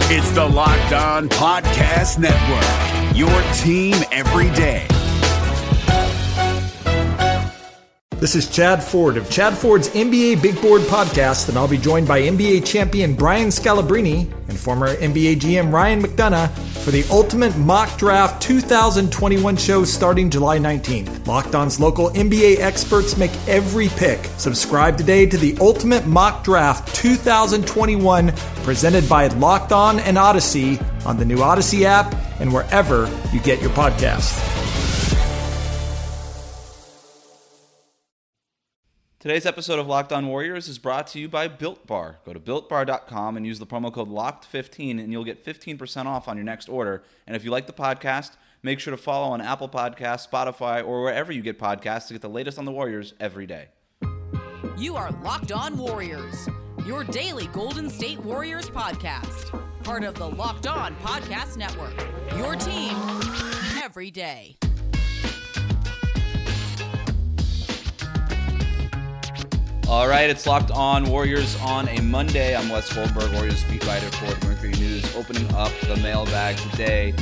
It's the Locked On Podcast Network, your team every day. This is Chad Ford of Chad Ford's NBA Big Board Podcast, and I'll be joined by NBA champion Brian Scalabrine and former NBA GM Ryan McDonough for the Ultimate Mock Draft 2021 show starting July 19th. Locked On's local NBA experts make every pick. Subscribe today to the Ultimate Mock Draft 2021 presented by Locked On and Odyssey on the new Odyssey app and wherever you get your podcasts. Today's episode of Locked On Warriors is brought to you by Built Bar. Go to BuiltBar.com and use the promo code LOCKED15 and you'll get 15% off on your next order. And if you like the podcast, make sure to follow on Apple Podcasts, Spotify, or wherever you get podcasts to get the latest on the Warriors every day. You are Locked On Warriors, your daily Golden State Warriors podcast. Part of the Locked On Podcast Network, your team every day. All right, it's Locked On Warriors on a Monday. I'm Wes Goldberg, Warriors beat writer for the Mercury News, opening up the mailbag today.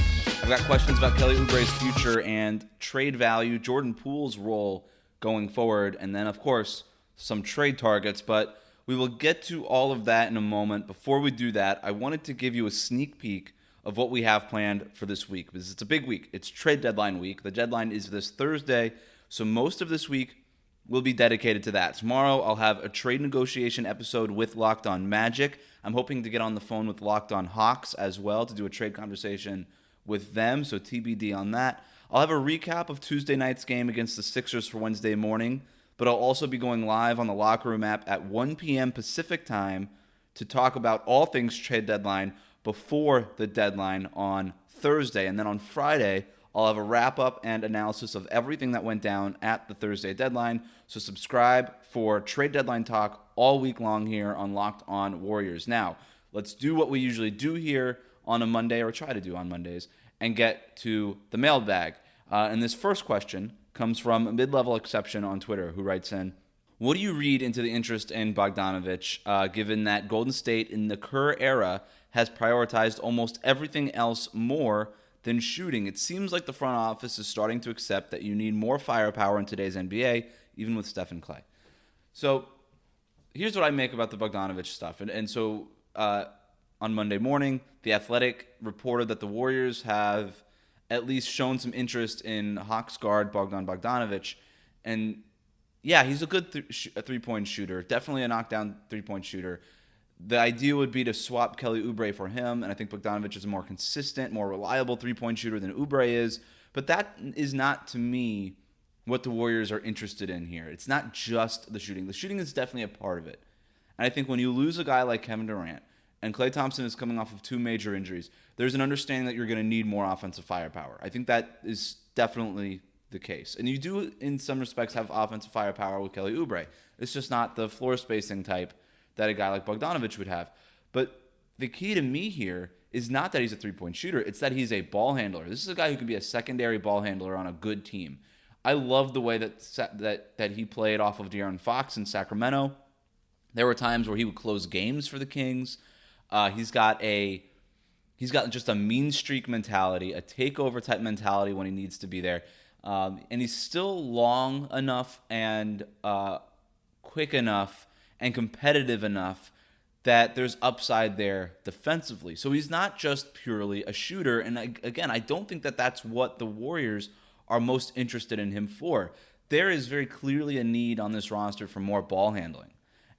I've got questions about Kelly Oubre's future and trade value, Jordan Poole's role going forward, and then, of course, some trade targets. But we will get to all of that in a moment. Before we do that, I wanted to give you a sneak peek of what we have planned for this week, because it's a big week. It's trade deadline week. The deadline is this Thursday, so most of this week will be dedicated to that. Tomorrow, I'll have a trade negotiation episode with Locked On Magic. I'm hoping to get on the phone with Locked On Hawks as well to do a trade conversation with them, so TBD on that. I'll have a recap of Tuesday night's game against the Sixers for Wednesday morning, but I'll also be going live on the Locker Room app at 1 p.m. Pacific time to talk about all things trade deadline before the deadline on Thursday. And then on Friday, I'll have a wrap-up and analysis of everything that went down at the Thursday deadline. So subscribe for trade deadline talk all week long here on Locked On Warriors. Now, let's do what we usually do here on a Monday, or try to do on Mondays, and get to the mailbag. And this first question comes from a mid-level exception on Twitter, who writes in, what do you read into the interest in Bogdanovich, given that Golden State in the Kerr era has prioritized almost everything else more than shooting? It seems like the front office is starting to accept that you need more firepower in today's NBA, even with Steph and Clay. So here's what I make about the Bogdanovich stuff. And so on Monday morning, The Athletic reported that the Warriors have at least shown some interest in Hawks guard Bogdan Bogdanovich. And yeah, he's a good three-point shooter, definitely a knockdown three-point shooter. The idea would be to swap Kelly Oubre for him, and I think Bogdanovich is a more consistent, more reliable three-point shooter than Oubre is. But that is not, to me, what the Warriors are interested in here. It's not just the shooting. The shooting is definitely a part of it. And I think when you lose a guy like Kevin Durant, and Klay Thompson is coming off of 2 major injuries, there's an understanding that you're going to need more offensive firepower. I think that is definitely the case. And you do, in some respects, have offensive firepower with Kelly Oubre. It's just not the floor spacing type that a guy like Bogdanovich would have. But the key to me here is not that he's a three-point shooter. It's that he's a ball handler. This is a guy who can be a secondary ball handler on a good team. I love the way that he played off of De'Aaron Fox in Sacramento. There were times where he would close games for the Kings. He's got just a mean streak mentality, a takeover type mentality when he needs to be there. And he's still long enough and quick enough and competitive enough that there's upside there defensively. So he's not just purely a shooter. And again, I don't think that that's what the Warriors are most interested in him for. There is very clearly a need on this roster for more ball handling.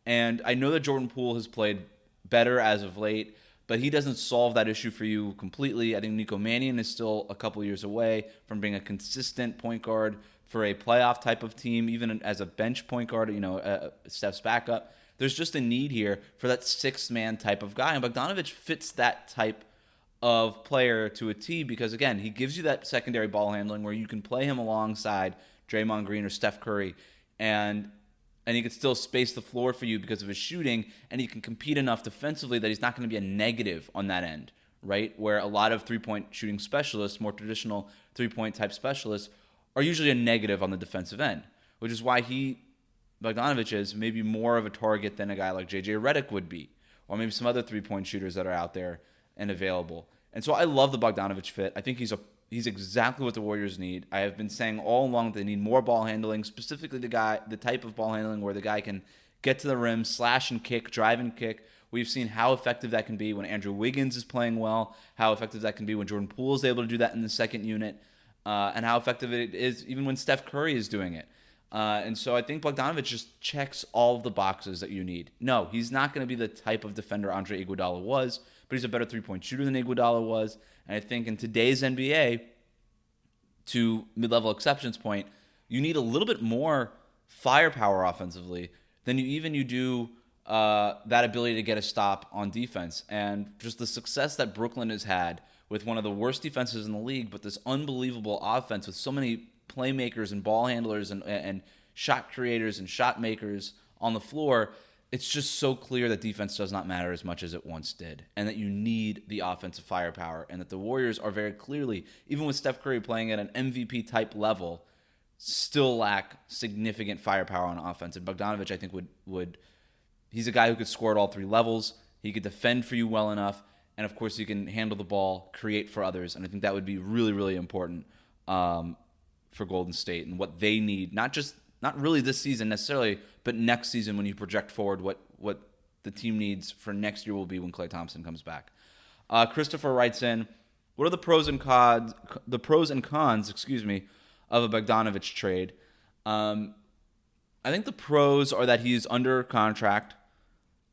And I know that Jordan Poole has played better as of late, but he doesn't solve that issue for you completely. I think Nico Mannion is still a couple years away from being a consistent point guard for a playoff type of team, even as a bench point guard, Steph's backup. There's just a need here for that sixth-man type of guy, and Bogdanovich fits that type of player to a T because, again, he gives you that secondary ball handling where you can play him alongside Draymond Green or Steph Curry, and he can still space the floor for you because of his shooting, and he can compete enough defensively that he's not going to be a negative on that end, right? Where a lot of three-point shooting specialists, more traditional three-point type specialists, are usually a negative on the defensive end, which is why Bogdanovich is maybe more of a target than a guy like J.J. Redick would be, or maybe some other three-point shooters that are out there and available. And so I love the Bogdanovic fit. I think he's exactly what the Warriors need. I have been saying all along that they need more ball handling, specifically the type of ball handling where the guy can get to the rim, slash and kick, drive and kick. We've seen how effective that can be when Andrew Wiggins is playing well, how effective that can be when Jordan Poole is able to do that in the second unit, and how effective it is even when Steph Curry is doing it. And so I think Bogdanovic just checks all of the boxes that you need. No, he's not going to be the type of defender Andre Iguodala was, but he's a better three-point shooter than Iguodala was. And I think in today's NBA, to mid-level exceptions point, you need a little bit more firepower offensively than you do that ability to get a stop on defense. And just the success that Brooklyn has had with one of the worst defenses in the league, but this unbelievable offense with so many playmakers and ball handlers and shot creators and shot makers on the floor, it's just so clear that defense does not matter as much as it once did, and that you need the offensive firepower, and that the Warriors are very clearly, even with Steph Curry playing at an MVP-type level, still lack significant firepower on offense. And Bogdanovic, I think, would he's a guy who could score at all three levels. He could defend for you well enough, and of course, he can handle the ball, create for others, and I think that would be really, really important for Golden State and what they need, not really this season necessarily, but next season when you project forward what the team needs for next year will be when Klay Thompson comes back. Christopher writes in, what are the pros and cons of a Bogdanovic trade? I think the pros are that he's under contract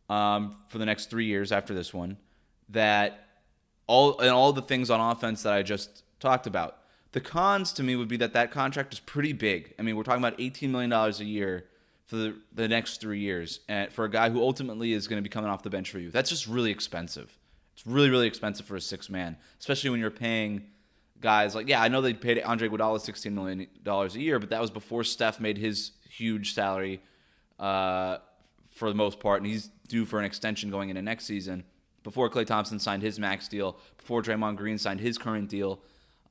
for the next 3 years after this one, that all the things on offense that I just talked about. The cons to me would be that contract is pretty big. I mean, we're talking about $18 million a year for the next 3 years, and for a guy who ultimately is going to be coming off the bench for you. That's just really expensive. It's really, really expensive for a six-man, especially when you're paying guys like, I know they paid Andre Iguodala $16 million a year, but that was before Steph made his huge salary for the most part, and he's due for an extension going into next season, before Klay Thompson signed his max deal, before Draymond Green signed his current deal.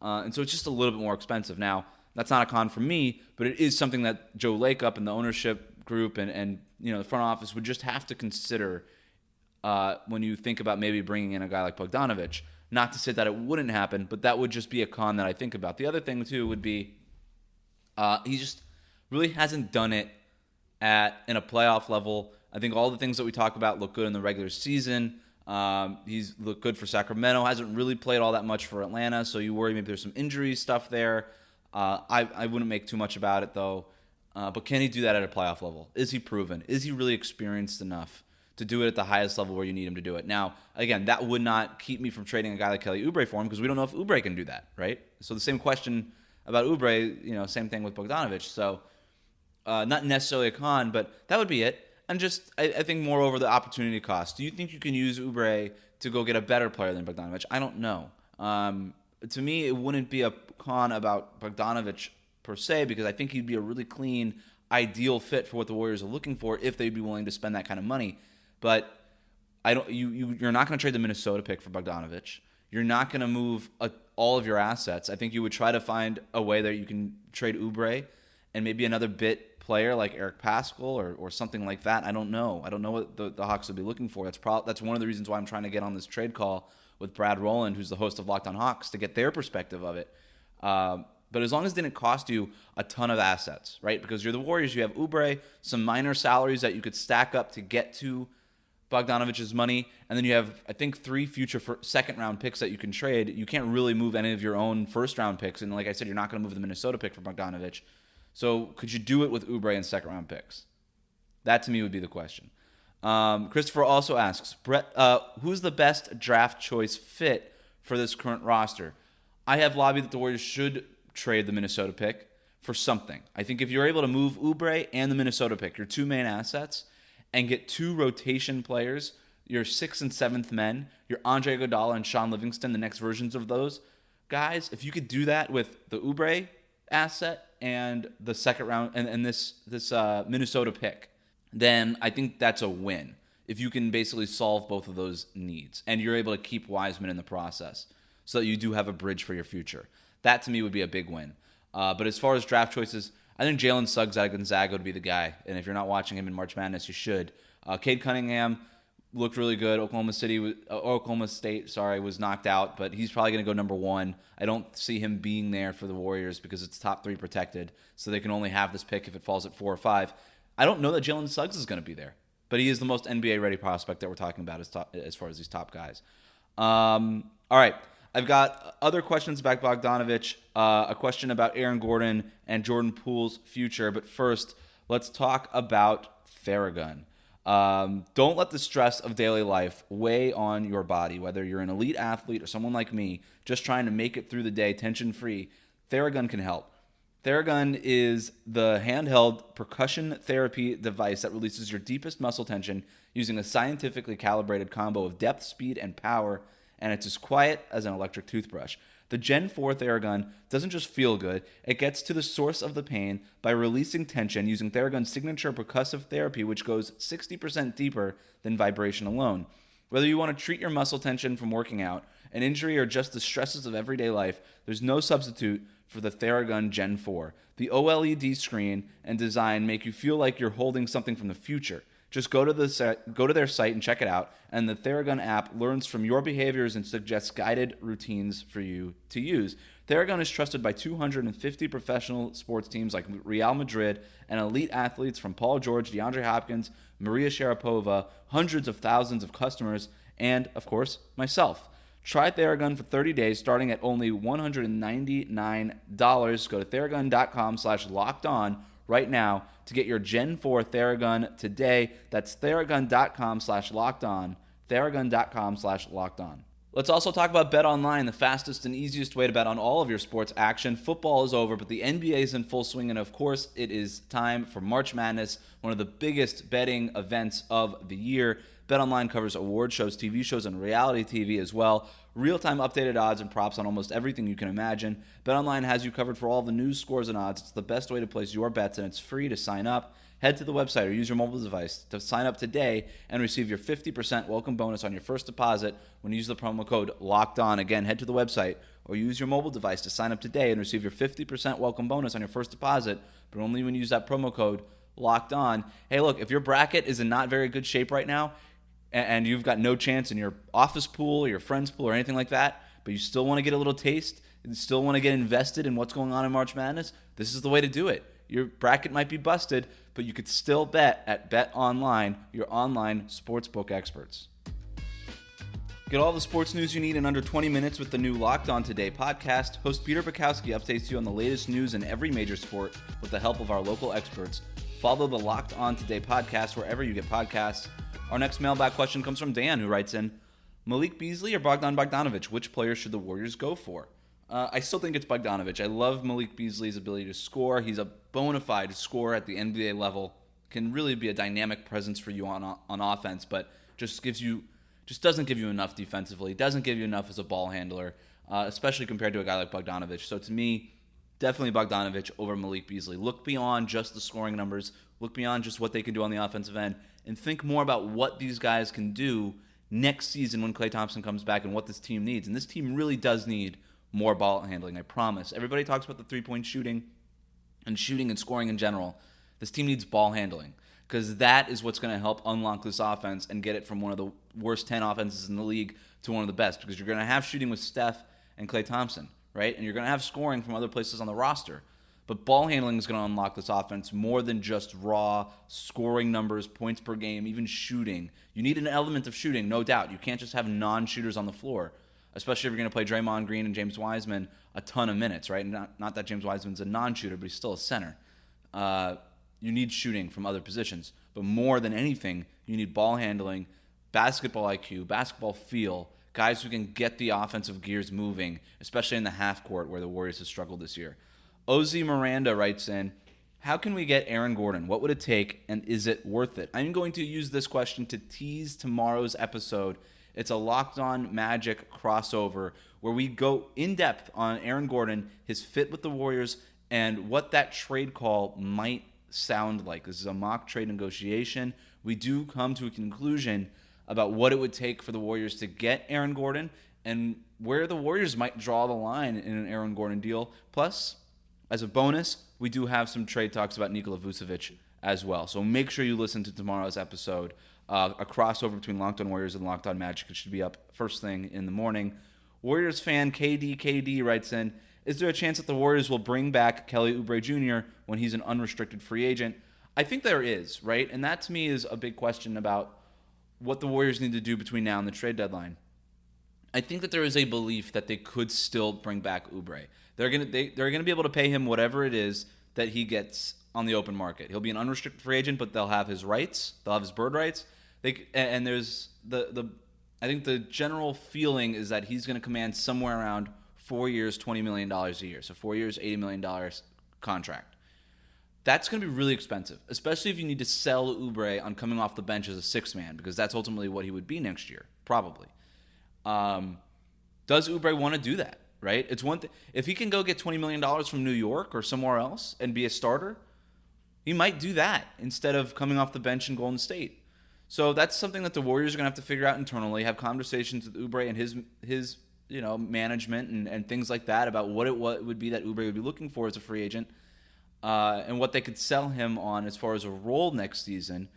And so it's just a little bit more expensive. Now, that's not a con for me, but it is something that Joe Lacob and the ownership group and the front office would just have to consider when you think about maybe bringing in a guy like Bogdanovic. Not to say that it wouldn't happen, but that would just be a con that I think about. The other thing, too, would be he just really hasn't done it in a playoff level. I think all the things that we talk about look good in the regular season. He's looked good for Sacramento, hasn't really played all that much for Atlanta, so you worry maybe there's some injury stuff there. I wouldn't make too much about it, though. But can he do that at a playoff level? Is he proven? Is he really experienced enough to do it at the highest level where you need him to do it? Now, again, that would not keep me from trading a guy like Kelly Oubre for him, because we don't know if Oubre can do that, right? So the same question about Oubre, same thing with Bogdanovic. So not necessarily a con, but that would be it. And just, I think, moreover, the opportunity cost. Do you think you can use Oubre to go get a better player than Bogdanovic? I don't know. To me, it wouldn't be a con about Bogdanovic per se, because I think he'd be a really clean, ideal fit for what the Warriors are looking for if they'd be willing to spend that kind of money. But you're not going to trade the Minnesota pick for Bogdanovic. You're not going to move all of your assets. I think you would try to find a way that you can trade Oubre and maybe another bit player like Eric Pascal or something like that. I don't know. I don't know what the Hawks would be looking for. That's one of the reasons why I'm trying to get on this trade call with Brad Rowland, who's the host of Locked on Hawks, to get their perspective of it. But as long as it didn't cost you a ton of assets, right? Because you're the Warriors, you have Oubre, some minor salaries that you could stack up to get to Bogdanovic's money, and then you have, I think, 3 future second-round picks that you can trade. You can't really move any of your own first-round picks, and like I said, you're not going to move the Minnesota pick for Bogdanovic. So could you do it with Oubre and second-round picks? That, to me, would be the question. Christopher also asks, Brett, who's the best draft choice fit for this current roster? I have lobbied that the Warriors should trade the Minnesota pick for something. I think if you're able to move Oubre and the Minnesota pick, your 2 main assets, and get 2 rotation players, your 6th and 7th men, your Andre Iguodala and Sean Livingston, the next versions of those guys, if you could do that with the Oubre asset and the second round and this Minnesota pick, then I think that's a win. If you can basically solve both of those needs and you're able to keep Wiseman in the process so that you do have a bridge for your future, that to me would be a big win. But as far as draft choices, I think Jalen Suggs out of Gonzaga would be the guy. And if you're not watching him in March Madness, you should. Cade Cunningham looked really good. Oklahoma State, was knocked out, but he's probably going to go number 1. I don't see him being there for the Warriors because it's top 3 protected, so they can only have this pick if it falls at 4 or 5. I don't know that Jalen Suggs is going to be there, but he is the most NBA-ready prospect that we're talking about as far as these top guys. All right, I've got other questions about Bogdanovich, a question about Aaron Gordon and Jordan Poole's future, but first, let's talk about Theragun. Don't let the stress of daily life weigh on your body, whether you're an elite athlete or someone like me just trying to make it through the day tension-free. Theragun can help. Theragun is the handheld percussion therapy device that releases your deepest muscle tension using a scientifically calibrated combo of depth, speed, and power, and it's as quiet as an electric toothbrush. The Gen 4 Theragun doesn't just feel good, it gets to the source of the pain by releasing tension using Theragun's signature percussive therapy, which goes 60% deeper than vibration alone. Whether you want to treat your muscle tension from working out, an injury, or just the stresses of everyday life, there's no substitute for the Theragun Gen 4. The OLED screen and design make you feel like you're holding something from the future. Just go to their site and check it out, and the Theragun app learns from your behaviors and suggests guided routines for you to use. Theragun is trusted by 250 professional sports teams like Real Madrid and elite athletes from Paul George, DeAndre Hopkins, Maria Sharapova, hundreds of thousands of customers, and, of course, myself. Try Theragun for 30 days starting at only $199. Go to Theragun.com/lockedon right now to get your Gen 4 Theragun today. That's Theragun.com/lockedon. Theragun.com/lockedon. Let's also talk about BetOnline, the fastest and easiest way to bet on all of your sports action. Football is over, but the NBA is in full swing, and of course, it is time for March Madness, one of the biggest betting events of the year. BetOnline covers award shows, TV shows, and reality TV as well. Real-time updated odds and props on almost everything you can imagine. BetOnline has you covered for all the news, scores, and odds. It's the best way to place your bets, and it's free to sign up. Head to the website or use your mobile device to sign up today and receive your 50% welcome bonus on your first deposit when you use the promo code LOCKEDON. Again, head to the website or use your mobile device to sign up today and receive your 50% welcome bonus on your first deposit, but only when you use that promo code LOCKEDON. Hey, look, if your bracket is in not very good shape right now, and you've got no chance in your office pool or your friend's pool or anything like that, but you still want to get a little taste and still want to get invested in what's going on in March Madness, this is the way to do it. Your bracket might be busted, but you could still bet at BetOnline, your online sportsbook experts. Get all the sports news you need in under 20 minutes with the new Locked On Today podcast. Host Peter Bukowski updates you on the latest news in every major sport with the help of our local experts. Follow the Locked On Today podcast wherever you get podcasts. Our next mailbag question comes from Dan, who writes in, Malik Beasley or Bogdanovich, which player should the Warriors go for? I still think it's Bogdanovich. I love Malik Beasley's ability to score. He's a bona fide scorer at the NBA level. Can really be a dynamic presence for you on offense, but just doesn't give you enough defensively. Doesn't give you enough as a ball handler, especially compared to a guy like Bogdanovich. So to me, definitely Bogdanovich over Malik Beasley. Look beyond just the scoring numbers. Look beyond just what they can do on the offensive end, and think more about what these guys can do next season when Klay Thompson comes back and what this team needs. And this team really does need more ball handling, I promise. Everybody talks about the three-point shooting and scoring in general. This team needs ball handling because that is what's going to help unlock this offense and get it from one of the worst 10 offenses in the league to one of the best, because you're going to have shooting with Steph and Klay Thompson, right? And you're going to have scoring from other places on the roster. But ball handling is going to unlock this offense more than just raw scoring numbers, points per game, even shooting. You need an element of shooting, no doubt. You can't just have non-shooters on the floor, especially if you're going to play Draymond Green and James Wiseman a ton of minutes, right? Not that James Wiseman's a non-shooter, but he's still a center. You need shooting from other positions. But more than anything, you need ball handling, basketball IQ, basketball feel, guys who can get the offensive gears moving, especially in the half court where the Warriors have struggled this year. Ozzy Miranda writes in, how can we get Aaron Gordon? What would it take, and is it worth it? I'm going to use this question to tease tomorrow's episode. It's a Locked On Magic crossover where we go in depth on Aaron Gordon, his fit with the Warriors, and what that trade call might sound like. This is a mock trade negotiation. We do come to a conclusion about what it would take for the Warriors to get Aaron Gordon and where the Warriors might draw the line in an Aaron Gordon deal. Plus, as a bonus, we do have some trade talks about Nikola Vucevic as well. So make sure you listen to tomorrow's episode. a crossover between Locked On Warriors and Locked On Magic. It should be up first thing in the morning. Warriors fan KD writes in, is there a chance that the Warriors will bring back Kelly Oubre Jr. when he's an unrestricted free agent? I think there is, right? And that to me is a big question about what the Warriors need to do between now and the trade deadline. I think that there is a belief that they could still bring back Oubre. They're gonna be able to pay him whatever it is that he gets on the open market. He'll be an unrestricted free agent, but they'll have his rights. They'll have his bird rights. And there's I think the general feeling is that he's going to command somewhere around 4 years, $20 million a year. So 4 years, $80 million contract. That's going to be really expensive, especially if you need to sell Oubre on coming off the bench as a sixth man, because that's ultimately what he would be next year, probably. Does Oubre want to do that, right? It's one thing. If he can go get $20 million from New York or somewhere else and be a starter, he might do that instead of coming off the bench in Golden State. So that's something that the Warriors are going to have to figure out internally, have conversations with Oubre and his management and things like that about what it would be that Oubre would be looking for as a free agent, and what they could sell him on as far as a role next season.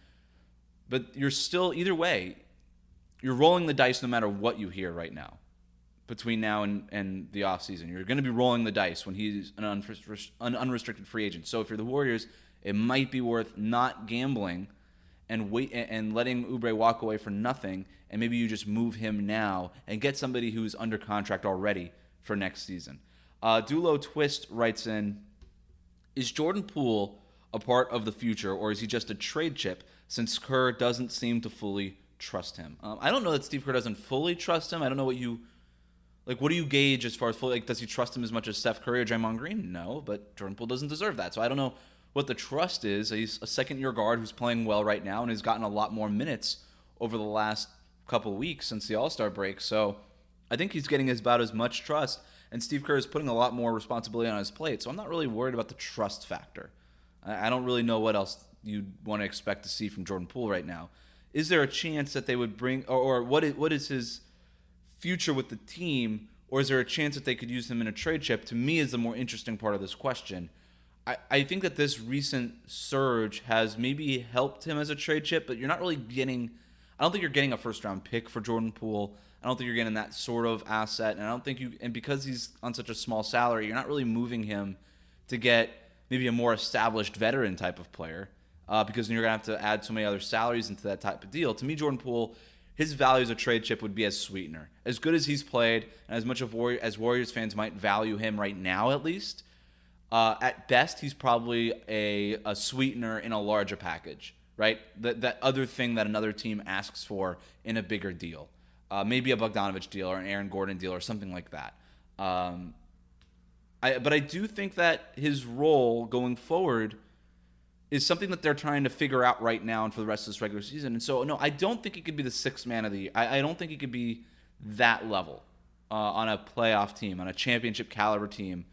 But you're still, either way, you're rolling the dice no matter what you hear right now. Between now and the offseason, you're going to be rolling the dice when he's an unrestricted free agent. So if you're the Warriors, it might be worth not gambling and wait and letting Oubre walk away for nothing, and maybe you just move him now and get somebody who's under contract already for next season. Dulo Twist writes in, is Jordan Poole a part of the future, or is he just a trade chip since Kerr doesn't seem to fully trust him? I don't know that Steve Kerr doesn't fully trust him. I don't know what do you gauge as far as fully, does he trust him as much as Steph Curry or Draymond Green? No, but Jordan Poole doesn't deserve that. So I don't know what the trust is. He's a second-year guard who's playing well right now and has gotten a lot more minutes over the last couple of weeks since the All-Star break. So I think he's getting about as much trust, and Steve Kerr is putting a lot more responsibility on his plate. So I'm not really worried about the trust factor. I don't really know what else you'd want to expect to see from Jordan Poole right now. Is there a chance that they would bring, or what is his future with the team, or is there a chance that they could use him in a trade chip? To me is the more interesting part of this question. I think that this recent surge has maybe helped him as a trade chip, but you're not really getting, I don't think you're getting a first-round pick for Jordan Poole. I don't think you're getting that sort of asset, and I don't think and because he's on such a small salary, you're not really moving him to get maybe a more established veteran type of player, because you're going to have to add so many other salaries into that type of deal. To me, Jordan Poole, his value as a trade chip would be as sweetener. As good as he's played, and as much as Warriors fans might value him right now at least, at best, he's probably a sweetener in a larger package, right? That other thing that another team asks for in a bigger deal. Maybe a Bogdanovich deal or an Aaron Gordon deal or something like that. But I do think that his role going forward is something that they're trying to figure out right now and for the rest of this regular season. And so, no, I don't think he could be the sixth man of the year. I don't think he could be that level on a playoff team, on a championship caliber team,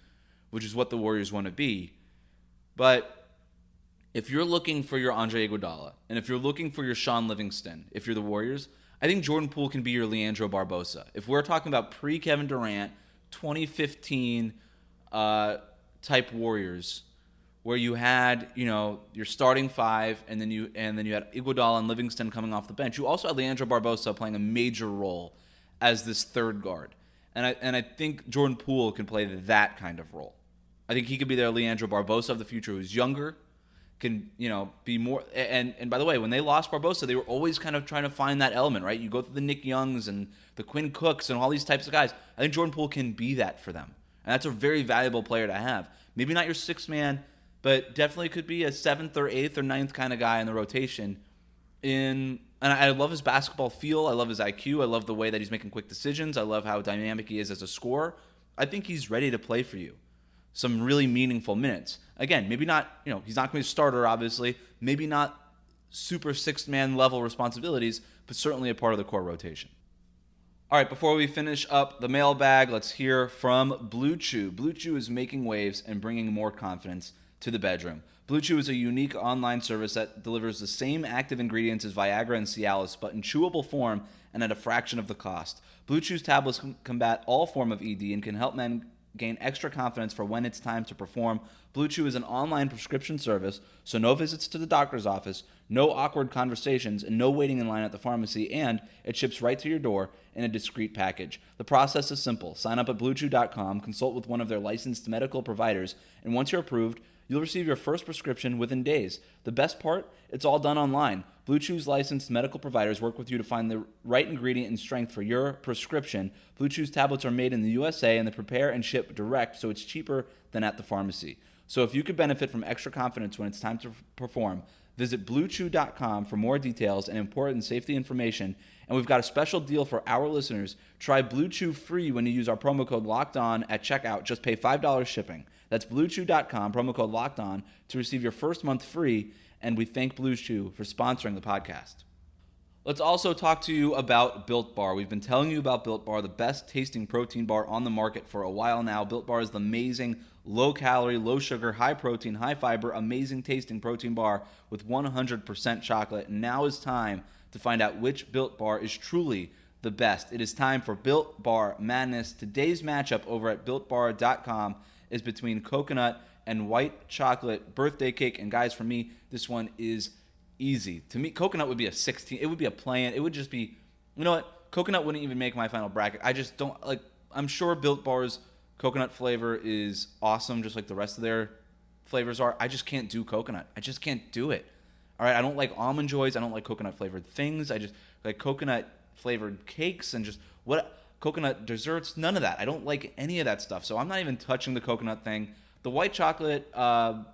which is what the Warriors want to be. But if you're looking for your Andre Iguodala, and if you're looking for your Sean Livingston, if you're the Warriors, I think Jordan Poole can be your Leandro Barbosa. If we're talking about pre-Kevin Durant, 2015 type Warriors, where you had, your starting five, and then you had Iguodala and Livingston coming off the bench. You also had Leandro Barbosa playing a major role as this third guard. And I think Jordan Poole can play that kind of role. I think he could be their Leandro Barbosa of the future, who's younger, can be more. And by the way, when they lost Barbosa, they were always kind of trying to find that element, right? You go through the Nick Youngs and the Quinn Cooks and all these types of guys. I think Jordan Poole can be that for them, and that's a very valuable player to have. Maybe not your sixth man, but definitely could be a seventh or eighth or ninth kind of guy in the rotation. And I love his basketball feel. I love his IQ. I love the way that he's making quick decisions. I love how dynamic he is as a scorer. I think he's ready to play for you some really meaningful minutes. Again, maybe not, he's not going to be a starter, obviously. Maybe not super sixth-man level responsibilities, but certainly a part of the core rotation. All right, before we finish up the mailbag, let's hear from Blue Chew. Blue Chew is making waves and bringing more confidence to the bedroom. Blue Chew is a unique online service that delivers the same active ingredients as Viagra and Cialis, but in chewable form and at a fraction of the cost. Blue Chew's tablets combat all form of ED and can help men gain extra confidence for when it's time to perform. Blue Chew is an online prescription service, so no visits to the doctor's office, No awkward conversations and no waiting in line at the pharmacy, and it ships right to your door in a discreet package. The process is simple. Sign up at BlueChew.com, consult with one of their licensed medical providers, and once you're approved, you'll receive your first prescription within days. The best part? It's all done online. Blue Chew's licensed medical providers work with you to find the right ingredient and strength for your prescription. Blue Chew's tablets are made in the USA, and they prepare and ship direct, so it's cheaper than at the pharmacy. So if you could benefit from extra confidence when it's time to perform, visit BlueChew.com for more details and important safety information. And we've got a special deal for our listeners. Try Blue Chew free when you use our promo code LOCKEDON at checkout. Just pay $5 shipping. That's BlueChew.com, promo code LOCKEDON, to receive your first month free. And we thank Blue Chew for sponsoring the podcast. Let's also talk to you about Built Bar. We've been telling you about Built Bar, the best tasting protein bar on the market for a while now. Built Bar is the amazing, low-calorie, low-sugar, high-protein, high-fiber, amazing tasting protein bar with 100% chocolate. And now is time to find out which Built Bar is truly the best. It is time for Built Bar Madness. Today's matchup over at BuiltBar.com is between coconut and white chocolate birthday cake. And guys, for me, this one is easy. To me, coconut would be a 16. It would be a play-in. It would just be, you know what? Coconut wouldn't even make my final bracket. I just don't like. I'm sure Built Bar's coconut flavor is awesome, just like the rest of their flavors are. I just can't do coconut. I just can't do it. All right, I don't like Almond Joys. I don't like coconut flavored things. I just like coconut flavored cakes and just coconut desserts. None of that. I don't like any of that stuff. So I'm not even touching the coconut thing. The white chocolate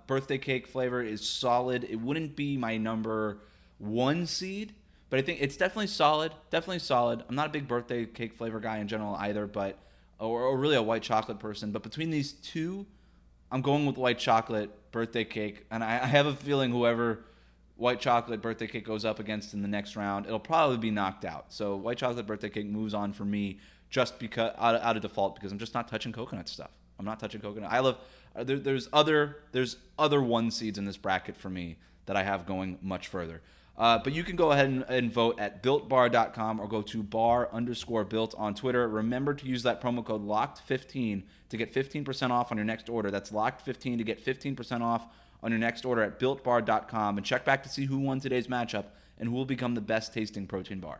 birthday cake flavor is solid. It wouldn't be my number 1 seed, but I think it's definitely solid. Definitely solid. I'm not a big birthday cake flavor guy in general either, but or really a white chocolate person. But between these two, I'm going with white chocolate birthday cake, and I have a feeling whoever white chocolate birthday cake goes up against in the next round, it'll probably be knocked out. So white chocolate birthday cake moves on for me just because out of default, because I'm just not touching coconut stuff. I'm not touching coconut. I love. There's other 1 seeds in this bracket for me that I have going much further. But you can go ahead and vote at BuiltBar.com or go to bar_built on Twitter. Remember to use that promo code LOCKED15 to get 15% off on your next order. That's LOCKED15 to get 15% off on your next order at BuiltBar.com. And check back to see who won today's matchup and who will become the best tasting protein bar.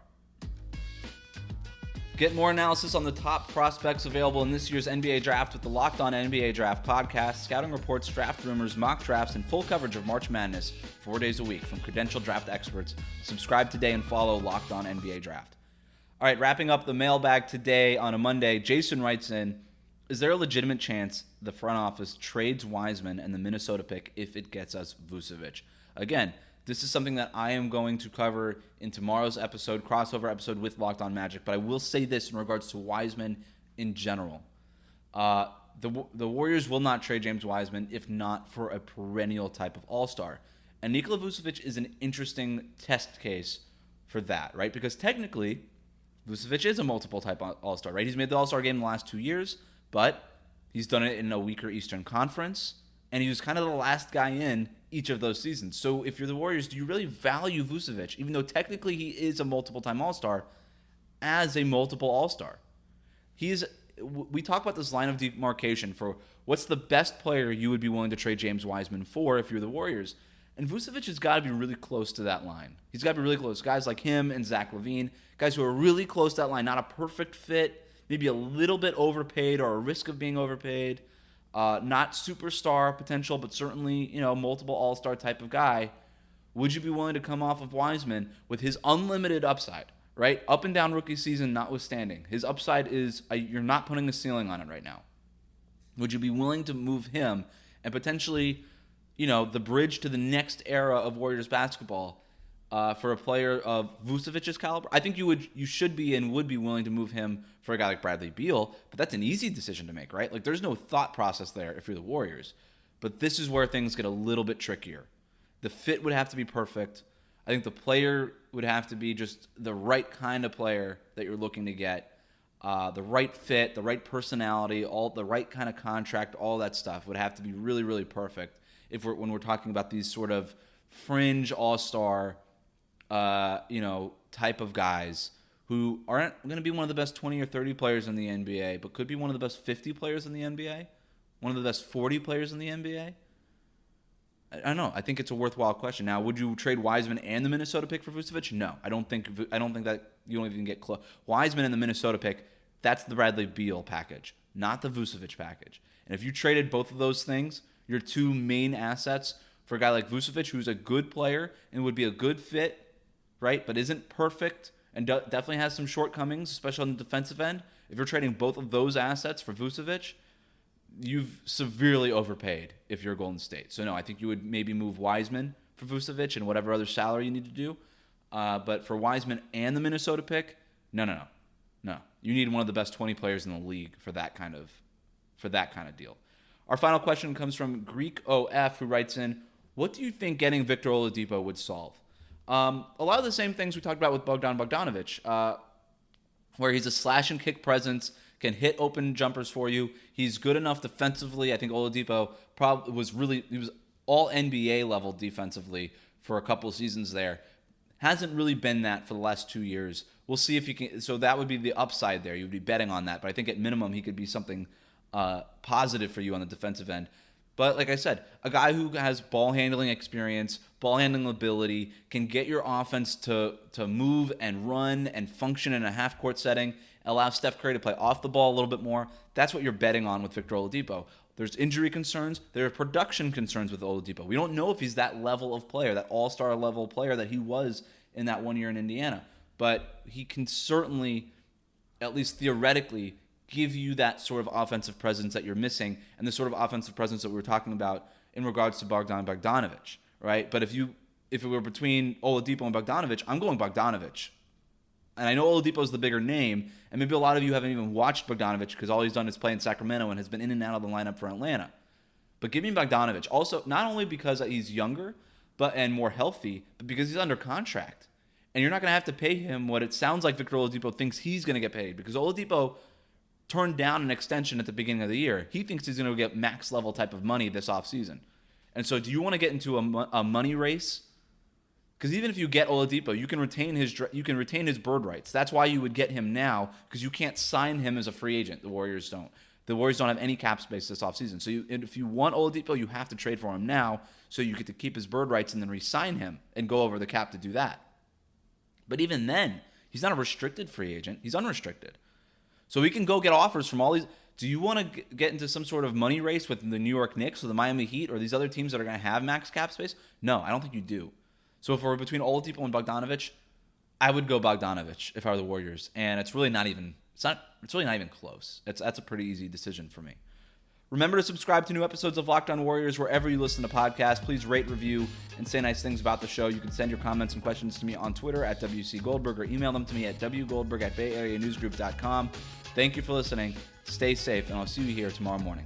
Get more analysis on the top prospects available in this year's NBA Draft with the Locked On NBA Draft podcast, scouting reports, draft rumors, mock drafts, and full coverage of March Madness 4 days a week from credentialed draft experts. Subscribe today and follow Locked On NBA Draft. All right, wrapping up the mailbag today on a Monday, Jason writes in, is there a legitimate chance the front office trades Wiseman and the Minnesota pick if it gets us Vucevic? Again, this is something that I am going to cover in tomorrow's episode, crossover episode with Locked On Magic. But I will say this in regards to Wiseman in general. The Warriors will not trade James Wiseman if not for a perennial type of all-star. And Nikola Vucevic is an interesting test case for that, right? Because technically, Vucevic is a multiple type all-star, right? He's made the all-star game in the last 2 years, but he's done it in a weaker Eastern Conference, and he was kind of the last guy in each of those seasons. So if you're the Warriors, do you really value Vucevic, even though technically he is a multiple-time all-star, as a multiple all-star? We talk about this line of demarcation for what's the best player you would be willing to trade James Wiseman for if you're the Warriors. And Vucevic has got to be really close to that line. He's got to be really close. Guys like him and Zach LaVine, guys who are really close to that line, not a perfect fit, maybe a little bit overpaid or a risk of being overpaid, not superstar potential, but certainly, multiple all-star type of guy. Would you be willing to come off of Wiseman with his unlimited upside, right? Up and down rookie season notwithstanding. His upside is, you're not putting a ceiling on it right now. Would you be willing to move him and potentially, the bridge to the next era of Warriors basketball for a player of Vucevic's caliber? I think you should be and would be willing to move him for a guy like Bradley Beal, but that's an easy decision to make, right? Like, there's no thought process there if you're the Warriors. But this is where things get a little bit trickier. The fit would have to be perfect. I think the player would have to be just the right kind of player that you're looking to get. The right fit, the right personality, all the right kind of contract, all that stuff would have to be really, really perfect when we're talking about these sort of fringe all-star type of guys who aren't going to be one of the best 20 or 30 players in the NBA, but could be one of the best 50 players in the NBA, one of the best 40 players in the NBA. I don't know. I think it's a worthwhile question. Now, would you trade Wiseman and the Minnesota pick for Vucevic? No, I don't think that you don't even get close. Wiseman and the Minnesota pick, that's the Bradley Beal package, not the Vucevic package. And if you traded both of those things, your two main assets, for a guy like Vucevic, who's a good player and would be a good fit, right, but isn't perfect and definitely has some shortcomings, especially on the defensive end. If you're trading both of those assets for Vucevic, you've severely overpaid if you're Golden State. So, no, I think you would maybe move Wiseman for Vucevic and whatever other salary you need to do. But for Wiseman and the Minnesota pick, no. You need one of the best 20 players in the league for that kind of deal. Our final question comes from Greek OF, who writes in, what do you think getting Victor Oladipo would solve? A lot of the same things we talked about with Bogdanovic, where he's a slash and kick presence, can hit open jumpers for you. He's good enough defensively. I think Oladipo he was all NBA level defensively for a couple of seasons there. Hasn't really been that for the last 2 years. We'll see if you can. So that would be the upside there. You'd be betting on that. But I think at minimum he could be something positive for you on the defensive end. But like I said, a guy who has ball handling experience, ball handling ability, can get your offense to move and run and function in a half-court setting, allow Steph Curry to play off the ball a little bit more. That's what you're betting on with Victor Oladipo. There's injury concerns. There are production concerns with Oladipo. We don't know if he's that level of player, that all-star level player that he was in that 1 year in Indiana. But he can certainly, at least theoretically, give you that sort of offensive presence that you're missing and the sort of offensive presence that we were talking about in regards to Bogdanovic, right? But if it were between Oladipo and Bogdanovic, I'm going Bogdanovic. And I know Oladipo's the bigger name, and maybe a lot of you haven't even watched Bogdanovic because all he's done is play in Sacramento and has been in and out of the lineup for Atlanta. But give me Bogdanovic. Also, not only because he's younger and more healthy, but because he's under contract. And you're not going to have to pay him what it sounds like Victor Oladipo thinks he's going to get paid, because Oladipo turned down an extension at the beginning of the year. He thinks he's going to get max level type of money this offseason. And so do you want to get into a money race? Because even if you get Oladipo, you can retain his bird rights. That's why you would get him now, because you can't sign him as a free agent. The Warriors don't. The Warriors don't have any cap space this offseason. So if you want Oladipo, you have to trade for him now so you get to keep his bird rights and then re-sign him and go over the cap to do that. But even then, he's not a restricted free agent. He's unrestricted. So we can go get offers from all these. Do you want to get into some sort of money race with the New York Knicks or the Miami Heat or these other teams that are going to have max cap space? No, I don't think you do. So if we're between Oladipo and Bogdanovic, I would go Bogdanovic if I were the Warriors. And it's really not even close. That's a pretty easy decision for me. Remember to subscribe to new episodes of Locked On Warriors wherever you listen to podcasts. Please rate, review, and say nice things about the show. You can send your comments and questions to me on Twitter at WC Goldberg or email them to me at wgoldberg@bayareanewsgroup.com. Thank you for listening. Stay safe, and I'll see you here tomorrow morning.